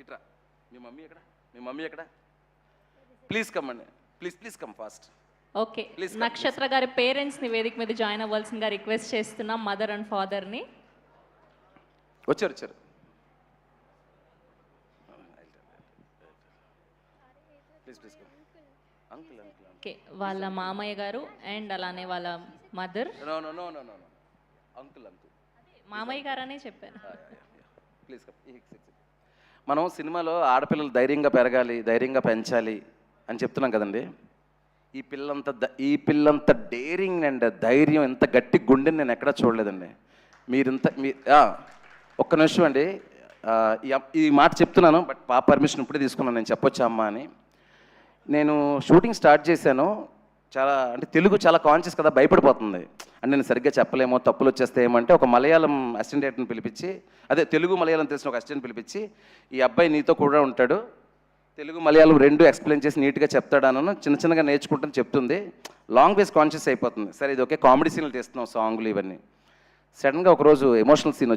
ఇట్రా. మీ మమ్మీ ఎక్కడ please come అండి, ప్లీజ్ కమ్ ఫాస్ట్. ఓకే, నక్షత్ర గారి పేరెంట్స్ని వేదిక మీద జాయిన్ అవ్వాల్సిందిగా రిక్వెస్ట్ చేస్తున్నాం, మదర్ అండ్ ఫాదర్ని. వచ్చారు. ఓకే, వాళ్ళ మామయ్య గారు అండ్ అలానే వాళ్ళ మదర్. అంకుల్ మామయ్య గారు అనే చెప్పాను. ప్లీజ్ మనం సినిమాలో ఆడపిల్లలు ధైర్యంగా పెరగాలి, ధైర్యంగా పెంచాలి అని చెప్తున్నాం కదండి. ఈ పిల్లంత డేరింగ్ అండ్ ధైర్యం, ఎంత గట్టి గుండెని నేను ఎక్కడా చూడలేదండి. ఒక్క నిమిషం అండి, ఈ మాట చెప్తున్నాను, బట్ పాప పర్మిషన్ ఇప్పుడే తీసుకున్నాను, నేను చెప్పొచ్చా అమ్మా అని. నేను షూటింగ్ స్టార్ట్ చేశాను, చాలా అంటే తెలుగు చాలా కాన్షియస్ కదా, భయపడిపోతుంది. అంటే నేను సరిగ్గా చెప్పలేమో, తప్పులు వచ్చేస్తే ఏమంటే ఒక మలయాళం అసిస్టెంట్ డైరెక్టర్ని పిలిపించి, అదే తెలుగు మలయాళం తెలిసిన ఒక అసిస్టెంట్ పిలిపించి, ఈ అబ్బాయి నీతో కూడా ఉంటాడు, తెలుగు మలయాళం రెండు ఎక్స్ప్లెయిన్ చేసి నీట్గా చెప్తాడను చిన్నగా నేర్చుకుంటాను చెప్తుంది. లాంగ్వేజ్ కాన్షియస్ అయిపోతుంది. సరే ఇది ఓకే, కామెడీ సీన్లు చేస్తున్నాం, సాంగ్లు ఇవన్నీ. సడన్గా ఒకరోజు ఎమోషనల్ సీన్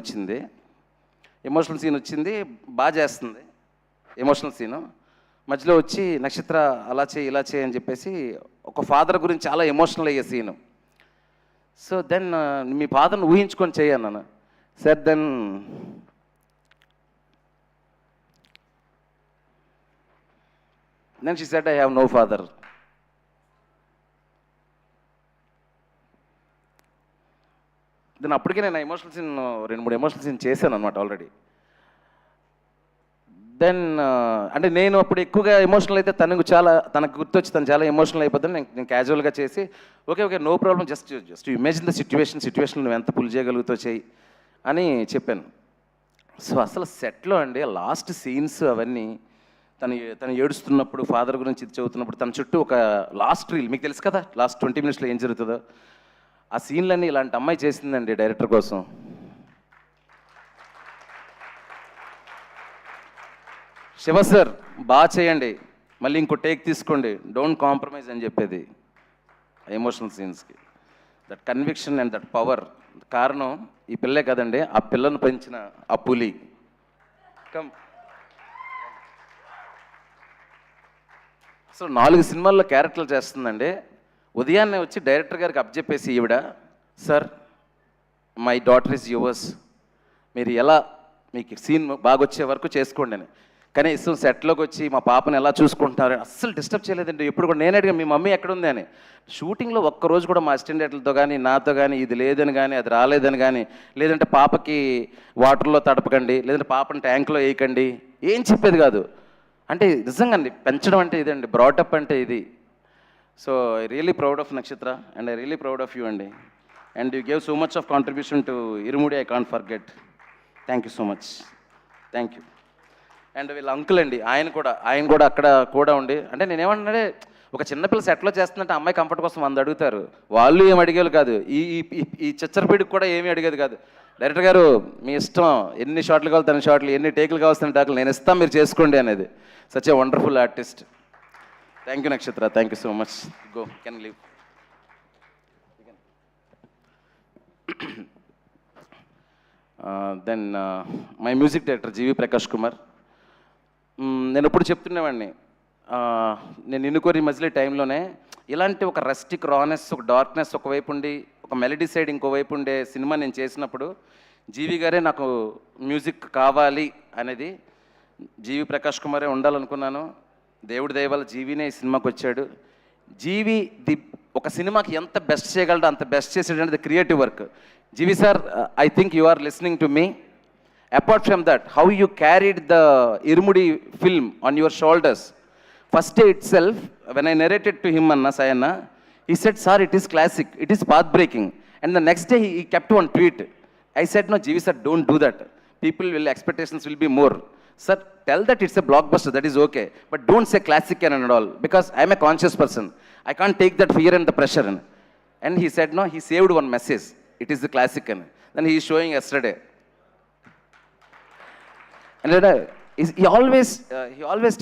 వచ్చింది, బాగా చేస్తుంది ఎమోషనల్ సీను. మధ్యలో వచ్చి నక్షత్ర అలా చేయి ఇలా చేయి అని చెప్పేసి ఒక ఫాదర్ గురించి చాలా ఎమోషనల్ అయ్యే సీను. సో దెన్ మీ ఫాదర్ని ఊహించుకొని చేయన్నాను. Sir then she said I have no father. Then అప్పటికే నేను ఎమోషనల్ సీన్ 2-3 ఎమోషనల్ సీన్ చేశాను అనమాట ఆల్రెడీ. దెన్ అంటే నేను అప్పుడు ఎక్కువగా ఎమోషనల్ అయితే తనకు గుర్తొచ్చి తను చాలా ఎమోషనల్ అయిపోతుంది. నేను క్యాజువల్గా చేసి okay no problem, just imagine the situation నువ్వు ఎంత పుల్ చేయగలుగుతావు చేయి అని చెప్పాను. సో అసలు సెట్లో అండి లాస్ట్ సీన్స్ అవన్నీ తను ఏడుస్తున్నప్పుడు, ఫాదర్ గురించి ఇది చదువుతున్నప్పుడు, తన చుట్టూ ఒక లాస్ట్ రీల్ మీకు తెలుసు కదా, లాస్ట్ 20 minutesలో ఏం జరుగుతుందో, ఆ సీన్లన్నీ ఇలాంటి అమ్మాయి చేసిందండి డైరెక్టర్ కోసం. శివ సార్ బాగా చేయండి, మళ్ళీ ఇంకో టేక్ తీసుకోండి, డోంట్ కాంప్రమైజ్ అని చెప్పేది ఎమోషనల్ సీన్స్కి. That conviction and that power కారణం ఈ పిల్లే కదండి, ఆ పిల్లను పెంచిన ఆ పులి. అసలు 4 సినిమాల్లో క్యారెక్టర్లు చేస్తుందండి. ఉదయాన్నే వచ్చి డైరెక్టర్ గారికి అప్పచెప్పేసి ఈవిడ, sir my daughter is yours, మీరు ఎలా మీకు సీన్ బాగా వచ్చే వరకు చేసుకోండి అని. కనీసం సెట్లోకి వచ్చి మా పాపని ఎలా చూసుకుంటున్నారు అస్సలు డిస్టర్బ్ చేయలేదండి. ఎప్పుడు కూడా నేను అడిగా మీ మమ్మీ ఎక్కడుంది అని. షూటింగ్లో ఒక్కరోజు కూడా మా అసిస్టెంట్ డైరెక్టర్లతో కానీ నాతో కానీ ఇది లేదని కానీ అది రాలేదని కానీ, లేదంటే పాపకి వాటర్లో తడపకండి, లేదంటే పాపని ట్యాంక్లో వేయకండి, ఏం చెప్పేది కాదు. అంటే నిజంగా అండి పెంచడం అంటే ఇదండి, బ్రాటప్ అంటే ఇది. So I really proud of Nakshatra and I really proud of you అండి. And you gave so much of contribution to Irumudi, I can't forget. Thank you so much, thank you. And వీళ్ళ అంకుల్ అండి, ఆయన కూడా అక్కడ కూడా ఉండి, అంటే నేనేమన్నాడే ఒక చిన్నపిల్ల సెట్లో చేస్తుందంటే అమ్మాయి కంఫర్ట్ కోసం 100 అడుగుతారు, వాళ్ళు ఏమి అడిగేది కాదు. ఈ చిచ్చరపీడికి కూడా ఏమీ అడిగేది కాదు. డైరెక్టర్ గారు మీ ఇష్టం, ఎన్ని షాట్లు కావాలి తన షాట్లు, ఎన్ని టేకులు కావాల్సిన టేకులు నేను ఇస్తాను, మీరు చేసుకోండి అనేది. Such a wonderful artist. Thank you Nakshatra, thank you so much. Go, can leave. Then my music director GV Prakash Kumar. నేను ఎప్పుడు చెప్తున్నవాడిని, నేను ఇన్నుకోరి మజిలీ టైంలోనే ఇలాంటి ఒక రస్టిక్ రానెస్, ఒక డార్క్నెస్ ఒకవైపు ఉండి, ఒక మెలడీ సైడ్ ఇంకోవైపు ఉండే సినిమా నేను చేసినప్పుడు జీవి గారే నాకు మ్యూజిక్ కావాలి అనేది, జీవి ప్రకాష్ కుమారే ఉండాలనుకున్నాను. దేవుడి దయ వల్ల జీవినే ఈ సినిమాకి వచ్చాడు. జీవి ఒక సినిమాకి ఎంత బెస్ట్ చేయగలడో అంత బెస్ట్ చేసాడు అనేది creative work. GV sir, I think you are listening to me. Apart from that, how you carried the Irumudi film on your shoulders. First day itself, when I narrated to him, Anna Sayana, he said, sir, it is classic, it is path-breaking. And the next day, he kept one tweet. I said, no, Jeevi sir, don't do that. Expectations will be more. Sir, tell that it's a blockbuster, that is okay. But don't say classic and all, because I'm a conscious person. I can't take that fear and the pressure. And he said, no, he saved one message. It is the classic. Then he is showing yesterday. And he always tells